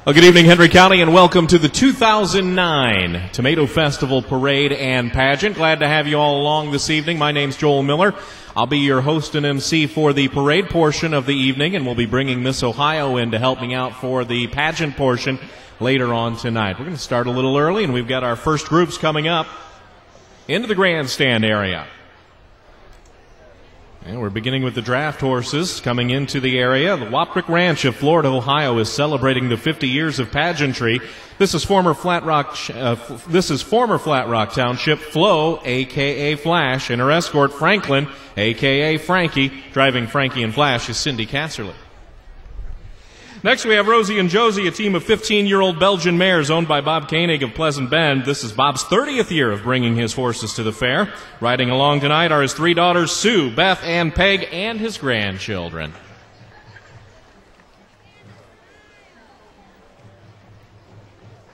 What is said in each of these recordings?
Well, good evening, Henry County, and welcome to the 2009 Tomato Festival Parade and Pageant. Glad to have you all along this evening. My name's Joel Miller. I'll be your host and MC for the parade portion of the evening, and we'll be bringing Miss Ohio in to help me out for the pageant portion later on tonight. We're going to start a little early, and we've got our first groups coming up into the grandstand area. And we're beginning with the draft horses coming into the area. The Waprick Ranch of Florida, Ohio is celebrating the 50 years of pageantry. This is former Flat Rock Township. Flo, a.k.a. Flash, and her escort Franklin, a.k.a. Frankie. Driving Frankie and Flash is Cindy Casserly. Next we have Rosie and Josie, a team of 15-year-old Belgian mares owned by Bob Koenig of Pleasant Bend. This is Bob's 30th year of bringing his horses to the fair. Riding along tonight are his three daughters, Sue, Beth, and Peg, and his grandchildren.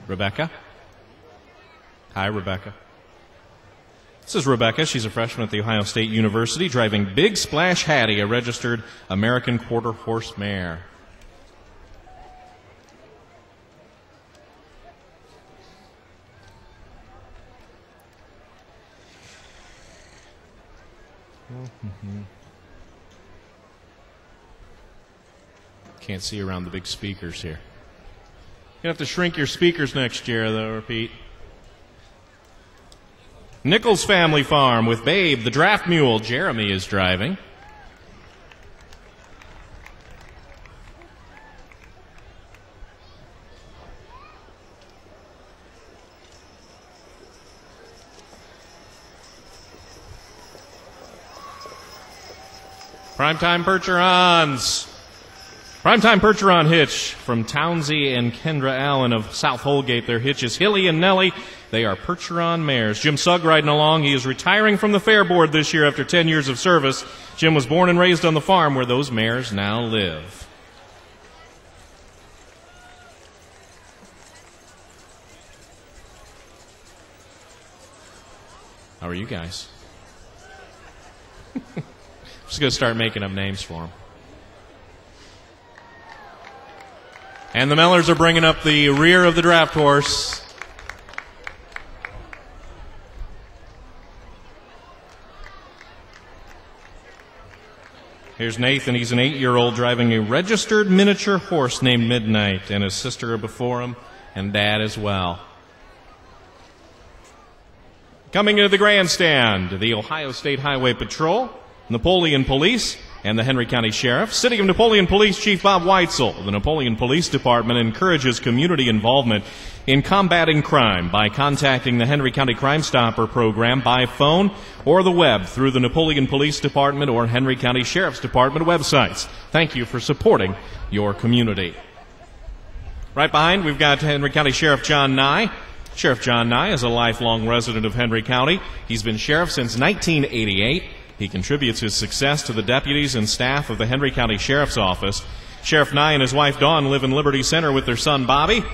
Rebecca. Hi, Rebecca. This is Rebecca. She's a freshman at The Ohio State University, driving Big Splash Hattie, a registered American quarter horse mare. Can't see around the big speakers here. You're going to have to shrink your speakers next year, though, Pete. Nichols Family Farm with Babe, the draft mule. Jeremy is driving. Primetime Percherons. Primetime Percheron hitch from Townsy and Kendra Allen of South Holgate. Their hitch is Hilly and Nellie. They are Percheron mares. Jim Sugg riding along. He is retiring from the fair board this year after 10 years of service. Jim was born and raised on the farm where those mares now live. How are you guys? Just going to start making up names for them. And the Mellors are bringing up the rear of the draft horse. Here's Nathan. He's an 8-year-old driving a registered miniature horse named Midnight, and his sister are before him, and Dad as well. Coming into the grandstand, the Ohio State Highway Patrol, Napoleon Police, and the Henry County Sheriff. City of Napoleon Police Chief Bob Weitzel. The Napoleon Police Department encourages community involvement in combating crime by contacting the Henry County Crime Stopper program by phone or the web through the Napoleon Police Department or Henry County Sheriff's Department websites. Thank you for supporting your community. Right behind, we've got Henry County Sheriff John Nye. Sheriff John Nye is a lifelong resident of Henry County. He's been sheriff since 1988. He contributes his success to the deputies and staff of the Henry County Sheriff's Office. Sheriff Nye and his wife Dawn live in Liberty Center with their son Bobby.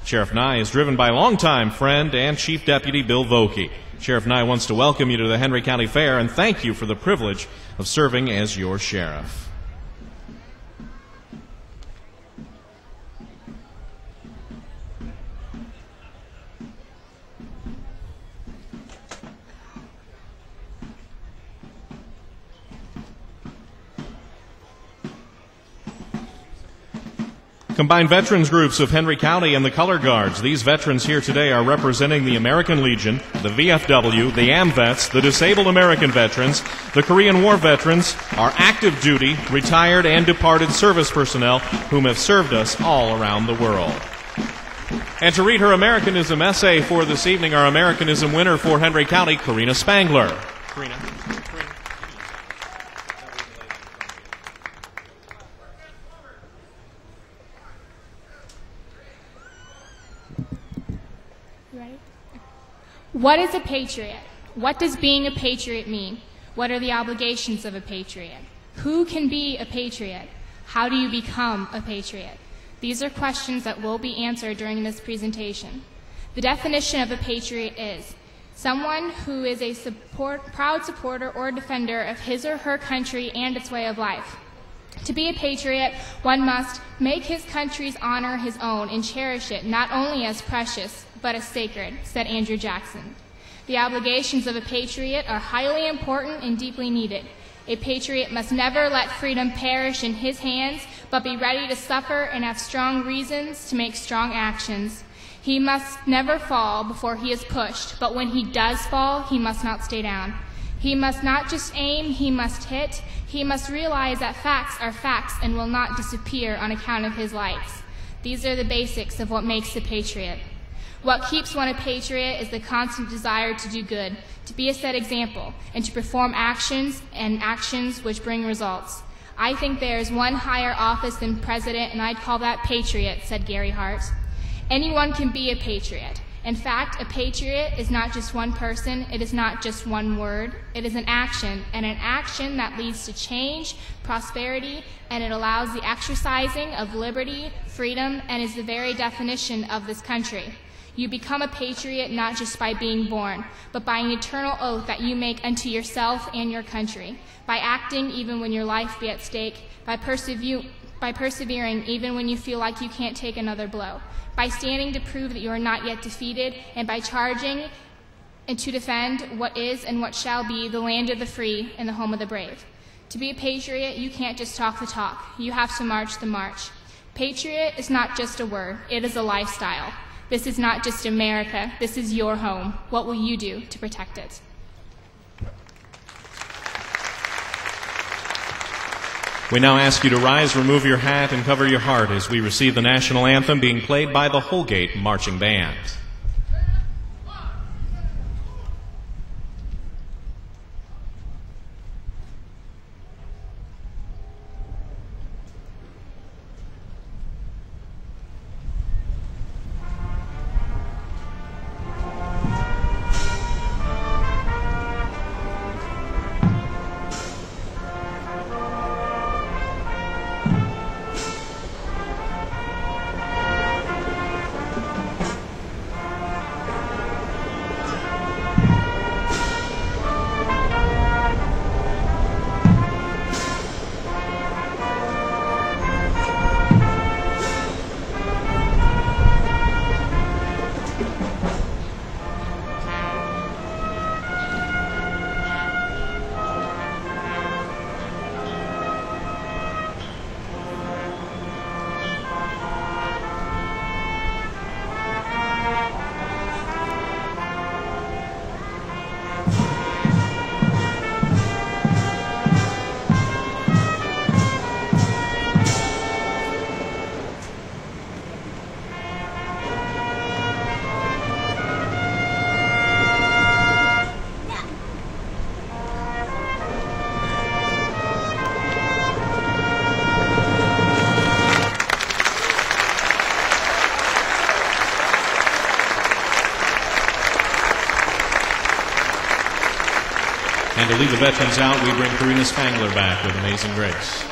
Sheriff Nye is driven by longtime friend and Chief Deputy Bill Vokey. Sheriff Nye wants to welcome you to the Henry County Fair and thank you for the privilege of serving as your sheriff. Combined veterans groups of Henry County and the Color Guards. These veterans here today are representing the American Legion, the VFW, the AMVETS, the Disabled American Veterans, the Korean War veterans, our active duty, retired, and departed service personnel whom have served us all around the world. And to read her Americanism essay for this evening, our Americanism winner for Henry County, Karina Spangler. Karina. What is a patriot? What does being a patriot mean? What are the obligations of a patriot? Who can be a patriot? How do you become a patriot? These are questions that will be answered during this presentation. The definition of a patriot is someone who is a proud supporter or defender of his or her country and its way of life. To be a patriot, one must make his country's honor his own and cherish it not only as precious, but as sacred, said Andrew Jackson. The obligations of a patriot are highly important and deeply needed. A patriot must never let freedom perish in his hands, but be ready to suffer and have strong reasons to make strong actions. He must never fall before he is pushed, but when he does fall, he must not stay down. He must not just aim, he must hit. He must realize that facts are facts and will not disappear on account of his likes. These are the basics of what makes a patriot. What keeps one a patriot is the constant desire to do good, to be a set example, and to perform actions which bring results. I think there is one higher office than president, and I'd call that patriot, said Gary Hart. Anyone can be a patriot. In fact, a patriot is not just one person, it is not just one word, it is an action, and an action that leads to change, prosperity, and it allows the exercising of liberty, freedom, and is the very definition of this country. You become a patriot not just by being born, but by an eternal oath that you make unto yourself and your country, by acting even when your life be at stake, by persevering even when you feel like you can't take another blow, by standing to prove that you are not yet defeated, and by charging and to defend what is and what shall be the land of the free and the home of the brave. To be a patriot, you can't just talk the talk. You have to march the march. Patriot is not just a word, it is a lifestyle. This is not just America, this is your home. What will you do to protect it? We now ask you to rise, remove your hat, and cover your heart as we receive the national anthem being played by the Holgate Marching Band. And to lead the veterans out, we bring Karina Spangler back with Amazing Grace.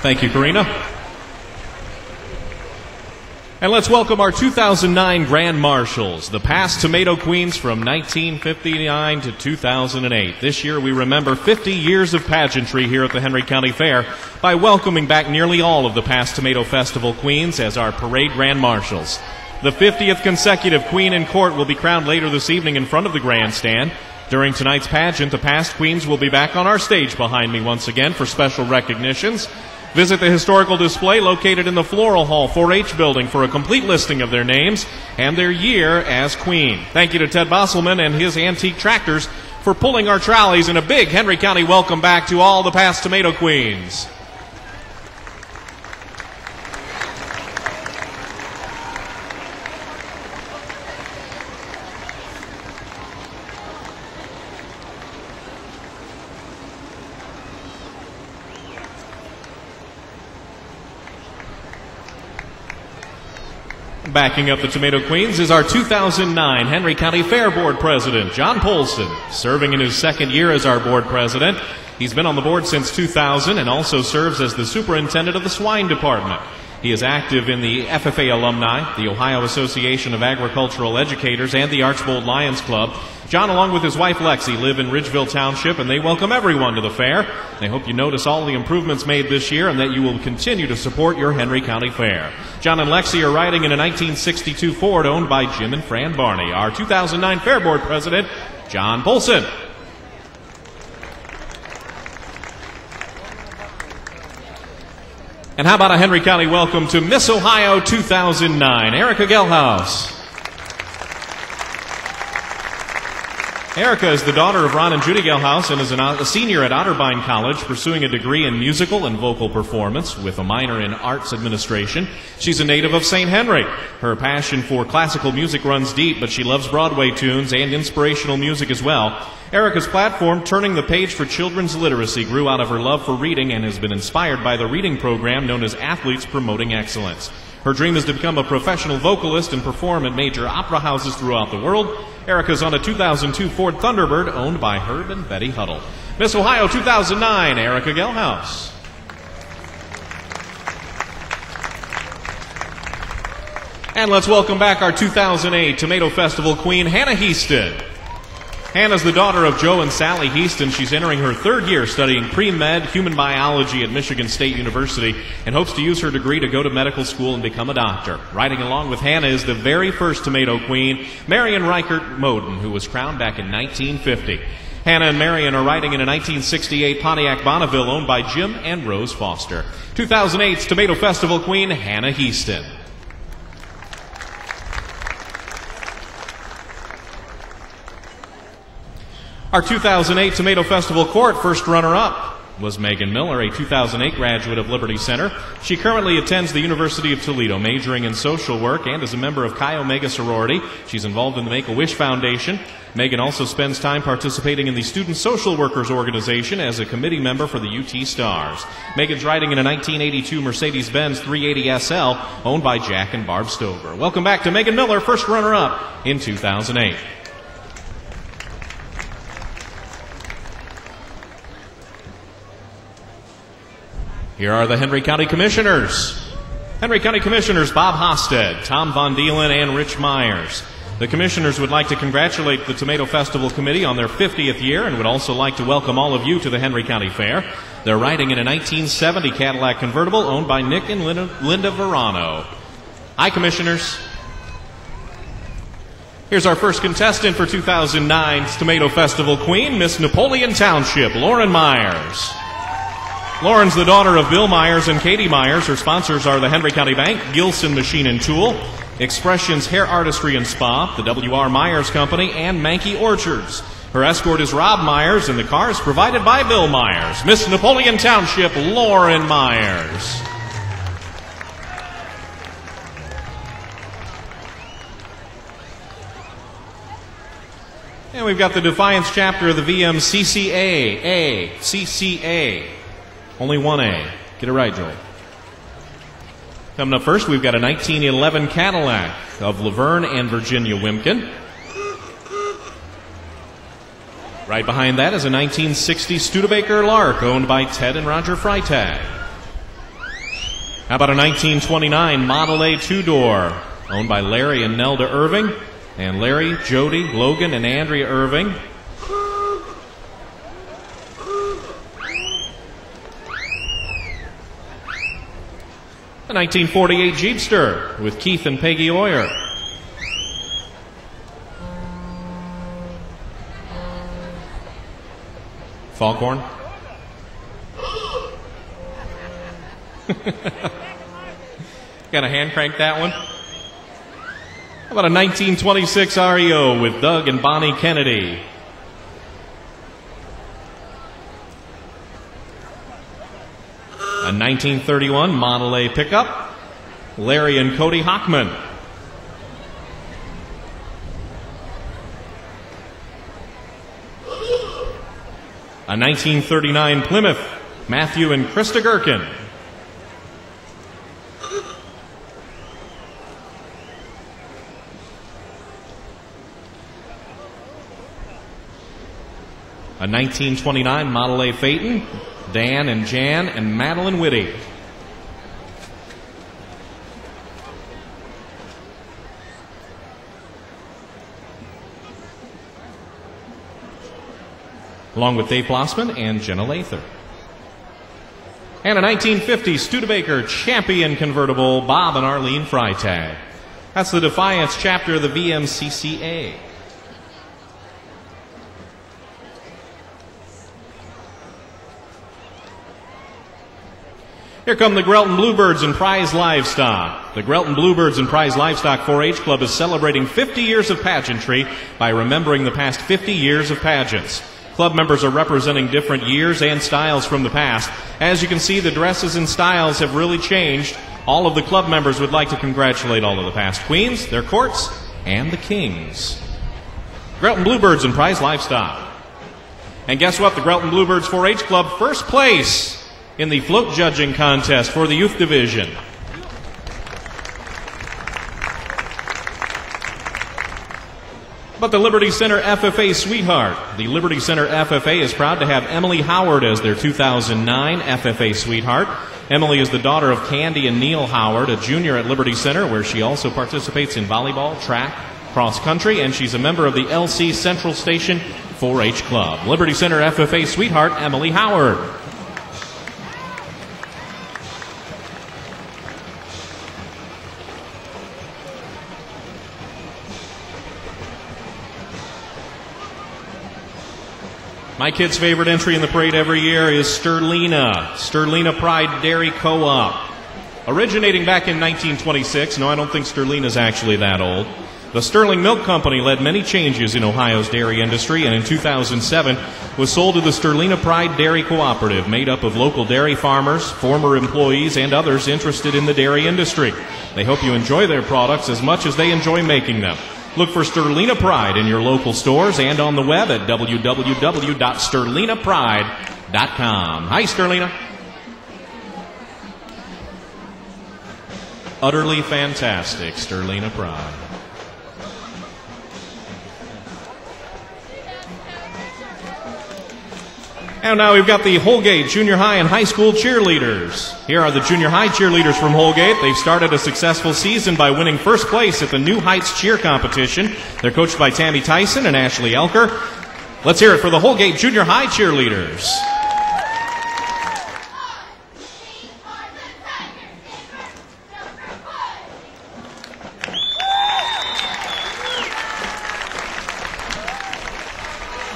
Thank you, Karina. And let's welcome our 2009 Grand Marshals, the past Tomato Queens from 1959 to 2008. This year we remember 50 years of pageantry here at the Henry County Fair by welcoming back nearly all of the past Tomato Festival Queens as our Parade Grand Marshals. The 50th consecutive Queen in Court will be crowned later this evening in front of the grandstand. During tonight's pageant, the past queens will be back on our stage behind me once again for special recognitions. Visit the historical display located in the Floral Hall 4-H building for a complete listing of their names and their year as queen. Thank you to Ted Bosselman and his antique tractors for pulling our trolleys, and a big Henry County welcome back to all the past Tomato Queens. Backing up the Tomato Queens is our 2009 Henry County Fair Board President, John Polson, serving in his second year as our board president. He's been on the board since 2000 and also serves as the superintendent of the swine department. He is active in the FFA alumni, the Ohio Association of Agricultural Educators, and the Archbold Lions Club. John, along with his wife Lexi, live in Ridgeville Township, and they welcome everyone to the fair. They hope you notice all the improvements made this year and that you will continue to support your Henry County Fair. John and Lexi are riding in a 1962 Ford owned by Jim and Fran Barney. Our 2009 Fair Board President, John Polson. And how about a Henry County welcome to Miss Ohio 2009, Erica Gelhaus. Erica is the daughter of Ron and Judy Gelhaus and is a senior at Otterbein College, pursuing a degree in musical and vocal performance with a minor in arts administration. She's a native of St. Henry. Her passion for classical music runs deep, but she loves Broadway tunes and inspirational music as well. Erica's platform, Turning the Page for Children's Literacy, grew out of her love for reading and has been inspired by the reading program known as Athletes Promoting Excellence. Her dream is to become a professional vocalist and perform at major opera houses throughout the world. Erica's on a 2002 Ford Thunderbird owned by Herb and Betty Huddle. Miss Ohio 2009, Erica Gelhaus. And let's welcome back our 2008 Tomato Festival Queen, Hannah Heaston. Hannah's the daughter of Joe and Sally Heaston. She's entering her third year studying pre-med human biology at Michigan State University and hopes to use her degree to go to medical school and become a doctor. Riding along with Hannah is the very first Tomato Queen, Marion Reichert Moden, who was crowned back in 1950. Hannah and Marion are riding in a 1968 Pontiac Bonneville owned by Jim and Rose Foster. 2008's Tomato Festival Queen, Hannah Heaston. Our 2008 Tomato Festival Court first runner-up was Megan Miller, a 2008 graduate of Liberty Center. She currently attends the University of Toledo, majoring in social work and is a member of Chi Omega sorority. She's involved in the Make-A-Wish Foundation. Megan also spends time participating in the Student Social Workers Organization as a committee member for the UT Stars. Megan's riding in a 1982 Mercedes-Benz 380 SL owned by Jack and Barb Stover. Welcome back to Megan Miller, first runner-up in 2008. Here are the Henry County Commissioners. Henry County Commissioners Bob Hosted, Tom Von Dielen, and Rich Myers. The Commissioners would like to congratulate the Tomato Festival Committee on their 50th year and would also like to welcome all of you to the Henry County Fair. They're riding in a 1970 Cadillac convertible owned by Nick and Linda Verano. Hi, Commissioners. Here's our first contestant for 2009's Tomato Festival Queen, Miss Napoleon Township, Lauren Myers. Lauren's the daughter of Bill Myers and Katie Myers. Her sponsors are the Henry County Bank, Gilson Machine and Tool, Expressions Hair Artistry and Spa, the W.R. Myers Company, and Mankey Orchards. Her escort is Rob Myers, and the car is provided by Bill Myers. Miss Napoleon Township, Lauren Myers. And we've got the Defiance chapter of the BMCCA, CCA. Only one A. Get it right, Joel. Coming up first, we've got a 1911 Cadillac of Laverne and Virginia Wimpkin. Right behind that is a 1960 Studebaker Lark owned by Ted and Roger Freitag. How about a 1929 Model A two-door, owned by Larry and Nelda Irving, and Larry, Jody, Logan, and Andrea Irving. A 1948 Jeepster with Keith and Peggy Oyer. Foghorn. Got a hand crank that one. How about a 1926 REO with Doug and Bonnie Kennedy? A 1931 Model A pickup, Larry and Cody Hockman. A 1939 Plymouth, Matthew and Krista Gherkin. A 1929 Model A Phaeton, Dan and Jan and Madeline Whitty. Along with Dave Blossman and Jenna Lather. And a 1950 Studebaker Champion convertible, Bob and Arlene Freitag. That's the Defiance chapter of the BMCCA. Here come the Grelton Bluebirds and Prize Livestock. The Grelton Bluebirds and Prize Livestock 4-H Club is celebrating 50 years of pageantry by remembering the past 50 years of pageants. Club members are representing different years and styles from the past. As you can see, the dresses and styles have really changed. All of the club members would like to congratulate all of the past queens, their courts, and the kings. Grelton Bluebirds and Prize Livestock. And guess what? The Grelton Bluebirds 4-H Club first place in the float judging contest for the youth division. But the Liberty Center FFA Sweetheart. The Liberty Center FFA is proud to have Emily Howard as their 2009 FFA Sweetheart. Emily is the daughter of Candy and Neil Howard, a junior at Liberty Center, where she also participates in volleyball, track, cross country, and she's a member of the LC Central Station 4-H Club. Liberty Center FFA Sweetheart, Emily Howard. My kid's favorite entry in the parade every year is Sterlina Pride Dairy Co-op. Originating back in 1926, no, I don't think Sterlina's actually that old. The Sterling Milk Company led many changes in Ohio's dairy industry, and in 2007 was sold to the Sterlina Pride Dairy Cooperative, made up of local dairy farmers, former employees, and others interested in the dairy industry. They hope you enjoy their products as much as they enjoy making them. Look for Sterlina Pride in your local stores and on the web at www.sterlinapride.com. Hi, Sterlina. Utterly fantastic, Sterlina Pride. And now we've got the Holgate Junior High and High School cheerleaders. Here are the Junior High cheerleaders from Holgate. They've started a successful season by winning first place at the New Heights Cheer Competition. They're coached by Tammy Tyson and Ashley Elker. Let's hear it for the Holgate Junior High cheerleaders.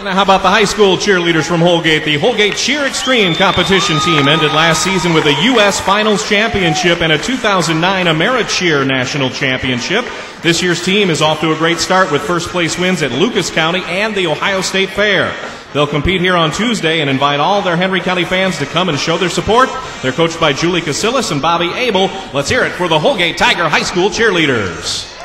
Now, how about the high school cheerleaders from Holgate? The Holgate Cheer Extreme competition team ended last season with a U.S. Finals Championship and a 2009 AmeriCheer National Championship. This year's team is off to a great start with first place wins at Lucas County and the Ohio State Fair. They'll compete here on Tuesday and invite all their Henry County fans to come and show their support. They're coached by Julie Casillas and Bobby Abel. Let's hear it for the Holgate Tiger High School cheerleaders.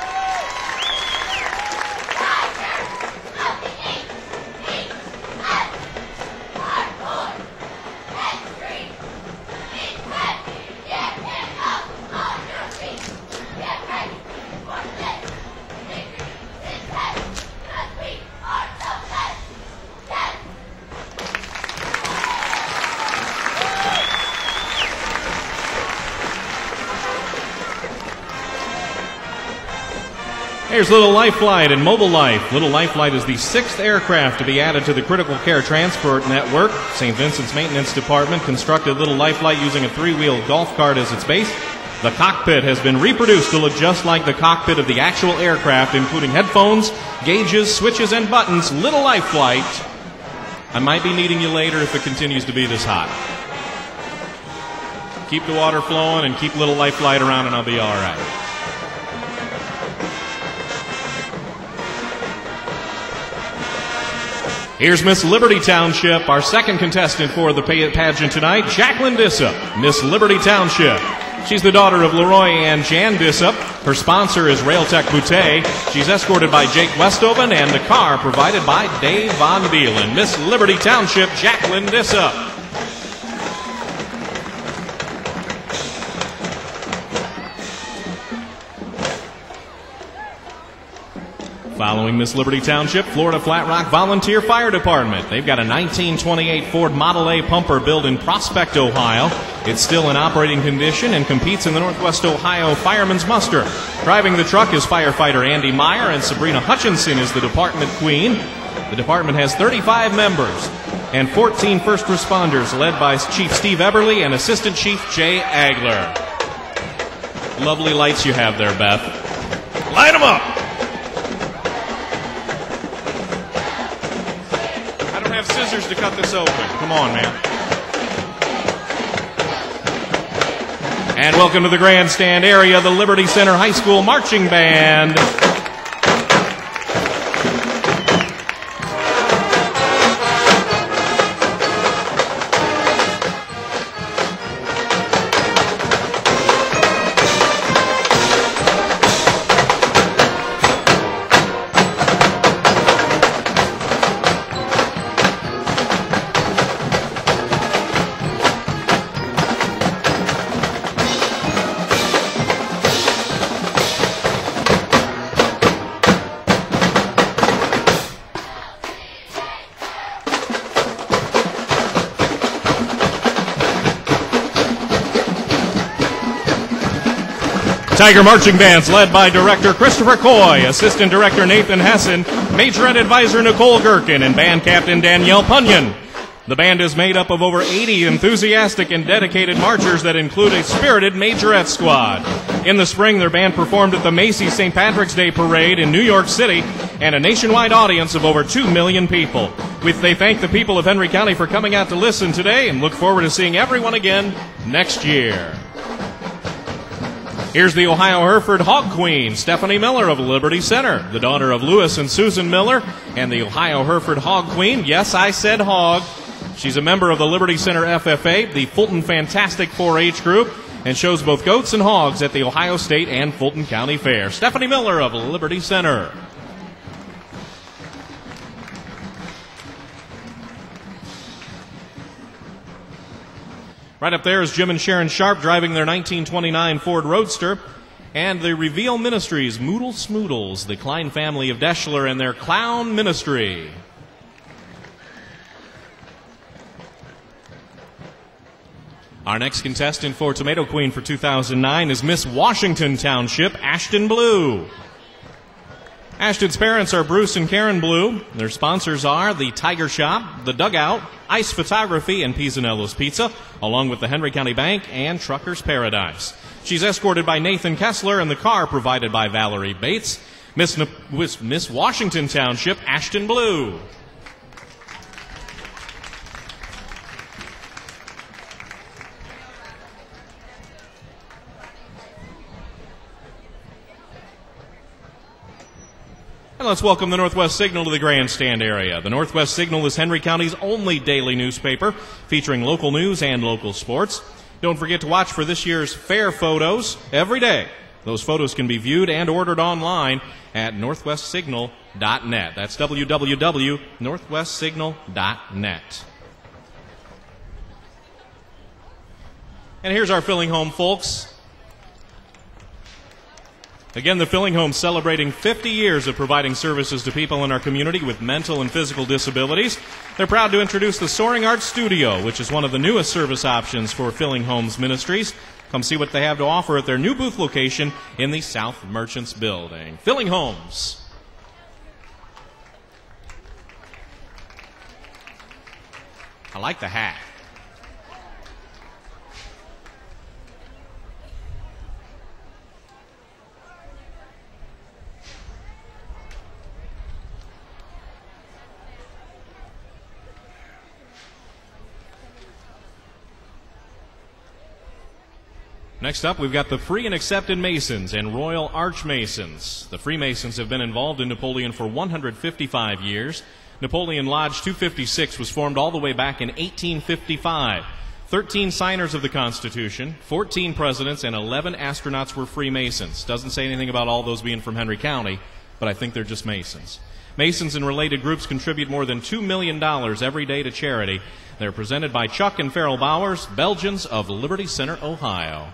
Here's Little Life Flight and Mobile Life. Little Life Flight is the 6th aircraft to be added to the Critical Care Transport Network. St. Vincent's Maintenance Department constructed Little Life Flight using a 3-wheel golf cart as its base. The cockpit has been reproduced to look just like the cockpit of the actual aircraft, including headphones, gauges, switches, and buttons. Little Life Flight. I might be needing you later if it continues to be this hot. Keep the water flowing and keep Little Life Flight around and I'll be all right. Here's Miss Liberty Township, our second contestant for the pageant tonight, Jacqueline Dissop, Miss Liberty Township. She's the daughter of Leroy and Jan Dissop. Her sponsor is Railtech Boutte. She's escorted by Jake Westoven and the car provided by Dave Von Beelen. Miss Liberty Township, Jacqueline Dissop. Following Miss Liberty Township, Florida Flat Rock Volunteer Fire Department. They've got a 1928 Ford Model A pumper built in Prospect, Ohio. It's still in operating condition and competes in the Northwest Ohio Fireman's Muster. Driving the truck is firefighter Andy Meyer, and Sabrina Hutchinson is the department queen. The department has 35 members and 14 first responders, led by Chief Steve Eberly and Assistant Chief Jay Agler. Lovely lights you have there, Beth. Light them up! Scissors to cut this open. Come on, man. And welcome to the grandstand area, the Liberty Center High School Marching Band. Tiger Marching Bands led by Director Christopher Coy, Assistant Director Nathan Hessen, Majorette Advisor Nicole Gherkin, and Band Captain Danielle Punyon. The band is made up of over 80 enthusiastic and dedicated marchers that include a spirited Majorette squad. In the spring, their band performed at the Macy's St. Patrick's Day Parade in New York City and a nationwide audience of over 2 million people. They thank the people of Henry County for coming out to listen today and look forward to seeing everyone again next year. Here's the Ohio Hereford Hog Queen, Stephanie Miller of Liberty Center, the daughter of Lewis and Susan Miller, and the Ohio Hereford Hog Queen. Yes, I said hog. She's a member of the Liberty Center FFA, the Fulton Fantastic 4-H group, and shows both goats and hogs at the Ohio State and Fulton County Fair. Stephanie Miller of Liberty Center. Right up there is Jim and Sharon Sharp driving their 1929 Ford Roadster. And the Reveal Ministries, Moodle Smoodles, the Klein family of Deschler and their Clown Ministry. Our next contestant for Tomato Queen for 2009 is Miss Washington Township, Ashton Blue. Ashton's parents are Bruce and Karen Blue. Their sponsors are the Tiger Shop, the Dugout, Ice Photography, and Pisanello's Pizza, along with the Henry County Bank and Trucker's Paradise. She's escorted by Nathan Kessler and the car provided by Valerie Bates. Miss Washington Township, Ashton Blue. And let's welcome the Northwest Signal to the grandstand area. The Northwest Signal is Henry County's only daily newspaper featuring local news and local sports. Don't forget to watch for this year's fair photos every day. Those photos can be viewed and ordered online at northwestsignal.net. That's www.northwestsignal.net. And here's our filling home, folks. Again, the Filling Home celebrating 50 years of providing services to people in our community with mental and physical disabilities. They're proud to introduce the Soaring Arts Studio, which is one of the newest service options for Filling Home's ministries. Come see what they have to offer at their new booth location in the South Merchants Building. Filling homes. I like the hat. Next up, we've got the Free and Accepted Masons and Royal Arch Masons. The Freemasons have been involved in Napoleon for 155 years. Napoleon Lodge 256 was formed all the way back in 1855. 13 signers of the Constitution, 14 presidents, and 11 astronauts were Freemasons. Doesn't say anything about all those being from Henry County, but I think they're just Masons. Masons and related groups contribute more than $2 million every day to charity. They're presented by Chuck and Farrell Bowers, Belgians of Liberty Center, Ohio.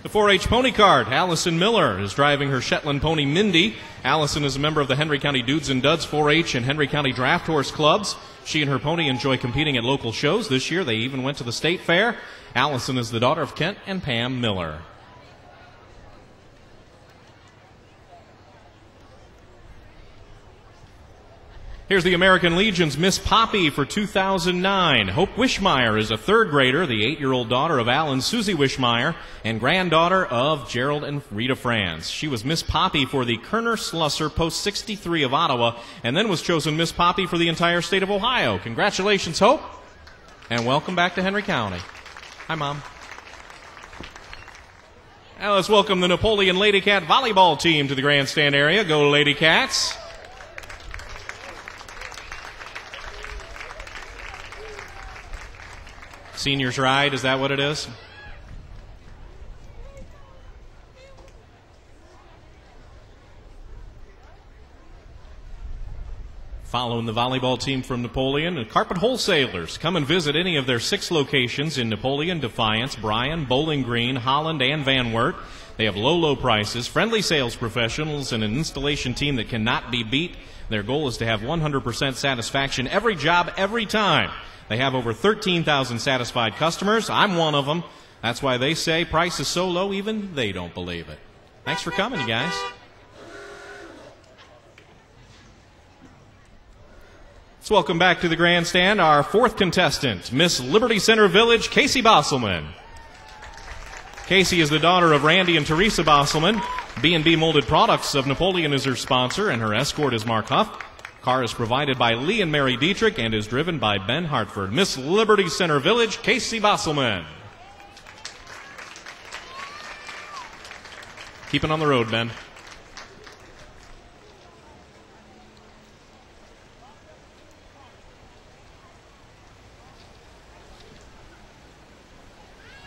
The 4-H pony cart, Allison Miller, is driving her Shetland pony Mindy. Allison is a member of the Henry County Dudes and Duds 4-H and Henry County Draft Horse Clubs. She and her pony enjoy competing at local shows. This year they even went to the state fair. Allison is the daughter of Kent and Pam Miller. Here's the American Legion's Miss Poppy for 2009. Hope Wishmeyer is a third grader, the 8-year-old daughter of Al and Susie Wishmeyer, and granddaughter of Gerald and Rita Franz. She was Miss Poppy for the Kerner Slusser Post 63 of Ottawa, and then was chosen Miss Poppy for the entire state of Ohio. Congratulations, Hope, and welcome back to Henry County. Hi, Mom. Now let's welcome the Napoleon Lady Cat volleyball team to the grandstand area. Go Lady Cats. Seniors Ride, is that what it is? Following the volleyball team from Napoleon, Carpet Wholesalers. Come and visit any of their 6 locations in Napoleon, Defiance, Bryan, Bowling Green, Holland, and Van Wert. They have low prices, friendly sales professionals, and an installation team that cannot be beat. Their goal is to have 100% satisfaction every job, every time. They have over 13,000 satisfied customers. I'm one of them. That's why they say price is so low, even they don't believe it. Thanks for coming, you guys. Let's welcome back to the grandstand our 4th contestant, Miss Liberty Center Village, Casey Bosselman. Casey is the daughter of Randy and Teresa Bosselman. B&B Molded Products of Napoleon is her sponsor, and her escort is Mark Huff. Car is provided by Lee and Mary Dietrich and is driven by Ben Hartford. Miss Liberty Center Village, Casey Bosselman. Keeping on the road, Ben.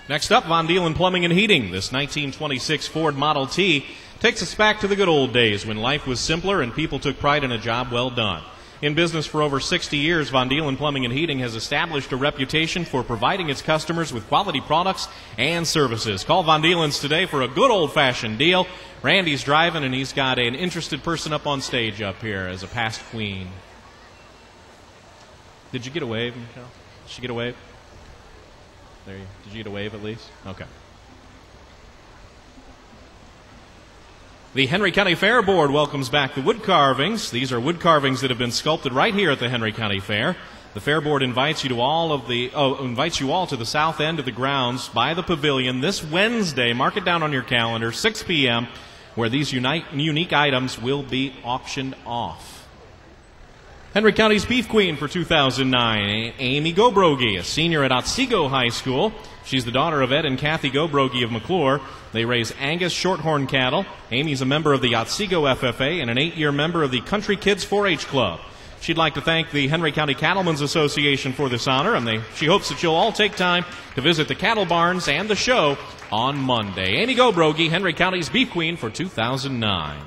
Next up, Von Diehl Plumbing and Heating. This 1926 Ford Model T takes us back to the good old days when life was simpler and people took pride in a job well done. In business for over 60 years, Von Diehl Plumbing and Heating has established a reputation for providing its customers with quality products and services. Call Von Diehl's today for a good old-fashioned deal. Randy's driving, and he's got an interested person up on stage up here as a past queen. Did you get a wave, Michelle? Did she get a wave? There you, did you get a wave at least? Okay. The Henry County Fair Board welcomes back the wood carvings. These are wood carvings that have been sculpted right here at the Henry County Fair. The Fair Board invites you all to the south end of the grounds by the pavilion this Wednesday. Mark it down on your calendar, 6 p.m., where these unique items will be auctioned off. Henry County's Beef Queen for 2009, Amy Gobrogi, a senior at Otsego High School. She's the daughter of Ed and Kathy Gobrogi of McClure. They raise Angus Shorthorn cattle. Amy's a member of the Otsego FFA and an 8-year member of the Country Kids 4-H Club. She'd like to thank the Henry County Cattlemen's Association for this honor, and she hopes that you'll all take time to visit the cattle barns and the show on Monday. Amy Gobrogi, Henry County's Beef Queen for 2009.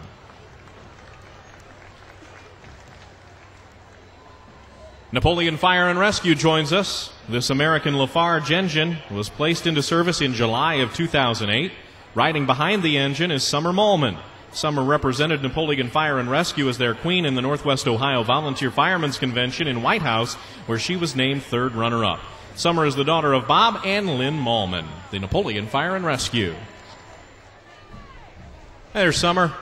Napoleon Fire and Rescue joins us. This American Lafarge engine was placed into service in July of 2008. Riding behind the engine is Summer Malman. Summer represented Napoleon Fire and Rescue as their queen in the Northwest Ohio Volunteer Firemen's Convention in White House, where she was named third runner-up. Summer is the daughter of Bob and Lynn Mallman, the Napoleon Fire and Rescue. There's Summer.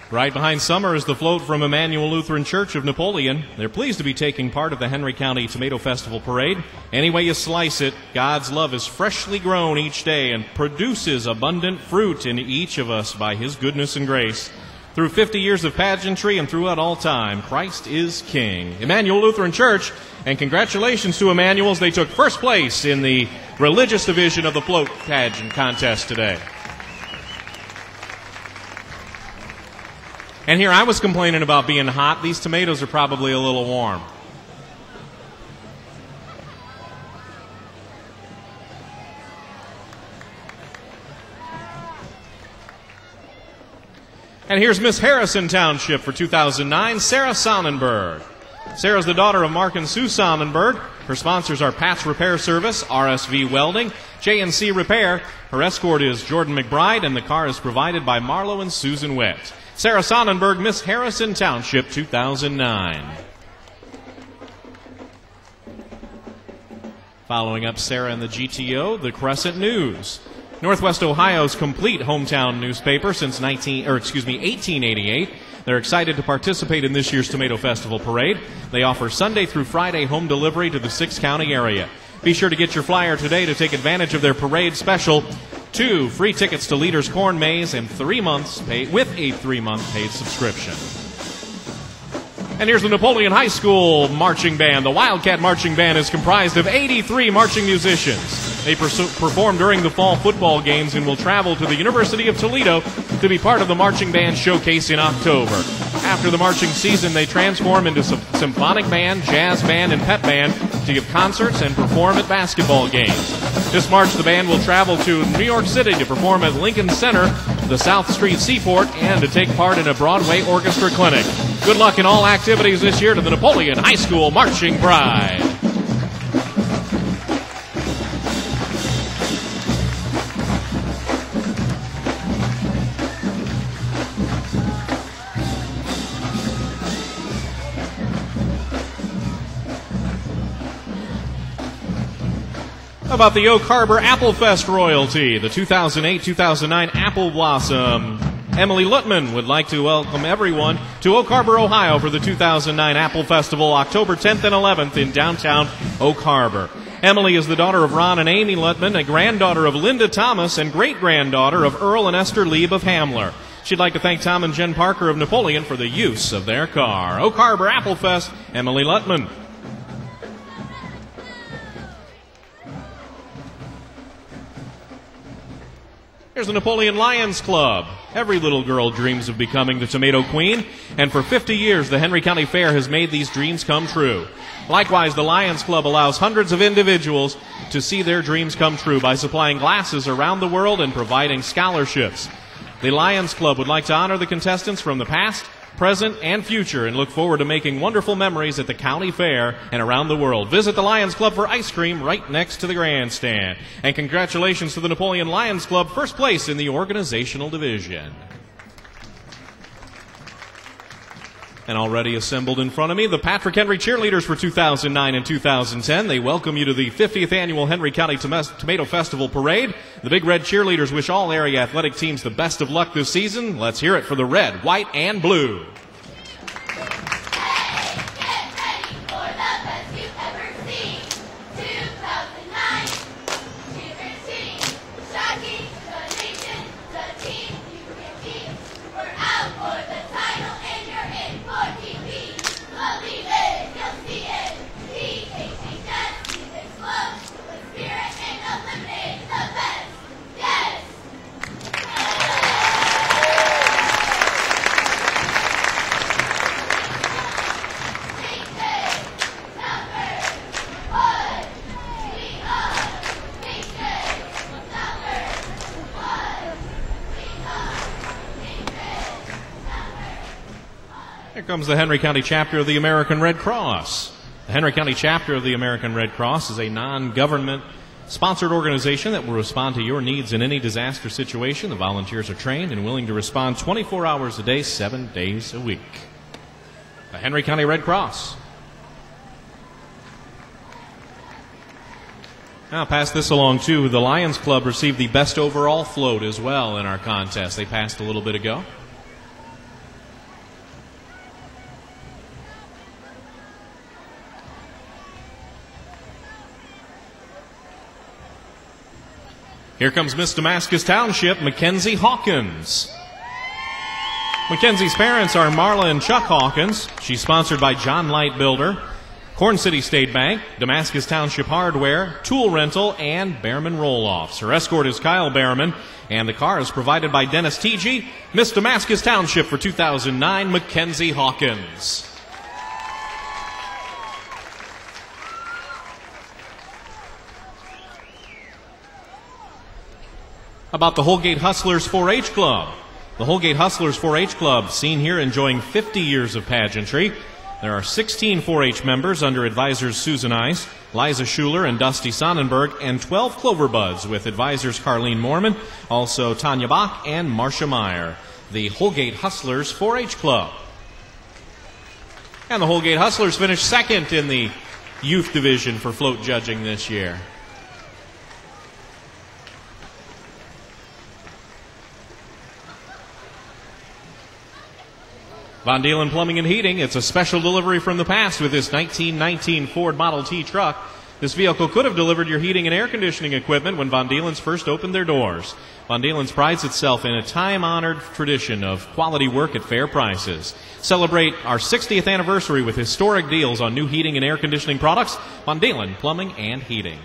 Right behind Summer is the float from Immanuel Lutheran Church of Napoleon. They're pleased to be taking part of the Henry County Tomato Festival Parade. Any way you slice it, God's love is freshly grown each day and produces abundant fruit in each of us by His goodness and grace. Through 50 years of pageantry and throughout all time, Christ is King. Immanuel Lutheran Church, and congratulations to Immanuel's. They took first place in the religious division of the float pageant contest today. And here I was complaining about being hot. These tomatoes are probably a little warm. And here's Miss Harrison Township for 2009, Sarah Sonnenberg. Sarah's the daughter of Mark and Sue Sonnenberg. Her sponsors are Pat's Repair Service, RSV Welding, J&C Repair. Her escort is Jordan McBride, and the car is provided by Marlo and Susan Witt. Sarah Sonnenberg, Miss Harrison Township, 2009. Following up Sarah and the GTO, the Crescent News. Northwest Ohio's complete hometown newspaper since 1888. They're excited to participate in this year's Tomato Festival Parade. They offer Sunday through Friday home delivery to the 6-county area. Be sure to get your flyer today to take advantage of their parade special. 2 free tickets to Leaders Corn Maze and 3 months paid with a 3-month paid subscription. And here's the Napoleon High School Marching Band. The Wildcat Marching Band is comprised of 83 marching musicians. They perform during the fall football games and will travel to the University of Toledo to be part of the Marching Band Showcase in October. After the marching season, they transform into symphonic band, jazz band, and pep band to give concerts and perform at basketball games. This March, the band will travel to New York City to perform at Lincoln Center, the South Street Seaport, and to take part in a Broadway orchestra clinic. Good luck in all activities this year to the Napoleon High School Marching Pride. How about the Oak Harbor Apple Fest royalty, the 2008-2009 Apple Blossom? Emily Lutman would like to welcome everyone to Oak Harbor, Ohio for the 2009 Apple Festival, October 10th and 11th in downtown Oak Harbor. Emily is the daughter of Ron and Amy Lutman, a granddaughter of Linda Thomas, and great-granddaughter of Earl and Esther Lieb of Hamler. She'd like to thank Tom and Jen Parker of Napoleon for the use of their car. Oak Harbor Apple Fest, Emily Lutman. Here's the Napoleon Lions Club. Every little girl dreams of becoming the Tomato Queen, and for 50 years the Henry County Fair has made these dreams come true. Likewise, the Lions Club allows hundreds of individuals to see their dreams come true by supplying glasses around the world and providing scholarships. The Lions Club would like to honor the contestants from the past, present, and future, and look forward to making wonderful memories at the county fair and around the world. Visit the Lions Club for ice cream right next to the grandstand. And congratulations to the Napoleon Lions Club, first place in the organizational division. And already assembled in front of me, the Patrick Henry cheerleaders for 2009 and 2010. They welcome you to the 50th Annual Henry County Tomato Festival Parade. The Big Red cheerleaders wish all area athletic teams the best of luck this season. Let's hear it for the red, white, and blue. Here comes the Henry County chapter of the American Red Cross. The Henry County chapter of the American Red Cross is a non-government sponsored organization that will respond to your needs in any disaster situation. The volunteers are trained and willing to respond 24 hours a day, 7 days a week. The Henry County Red Cross. Now pass this along too. The Lions Club received the best overall float as well in our contest. They passed a little bit ago. Here comes Miss Damascus Township, Mackenzie Hawkins. Mackenzie's parents are Marla and Chuck Hawkins. She's sponsored by John Light Builder, Corn City State Bank, Damascus Township Hardware, Tool Rental, and Behrman Roll-Offs. Her escort is Kyle Behrman, and the car is provided by Dennis T.G. Miss Damascus Township for 2009, Mackenzie Hawkins. About the Holgate Hustlers 4-H Club. The Holgate Hustlers 4-H Club, seen here enjoying 50 years of pageantry. There are 16 4-H members under advisors Susan Ice, Liza Schuler, and Dusty Sonnenberg, and 12 Cloverbuds with advisors Carlene Mormon, also Tanya Bach and Marcia Meyer. The Holgate Hustlers 4-H Club. And the Holgate Hustlers finished second in the youth division for float judging this year. Von Dalen Plumbing and Heating, it's a special delivery from the past with this 1919 Ford Model T truck. This vehicle could have delivered your heating and air conditioning equipment when Von Dalen's first opened their doors. Von Dalen's prides itself in a time-honored tradition of quality work at fair prices. Celebrate our 60th anniversary with historic deals on new heating and air conditioning products. Von Dalen Plumbing and Heating.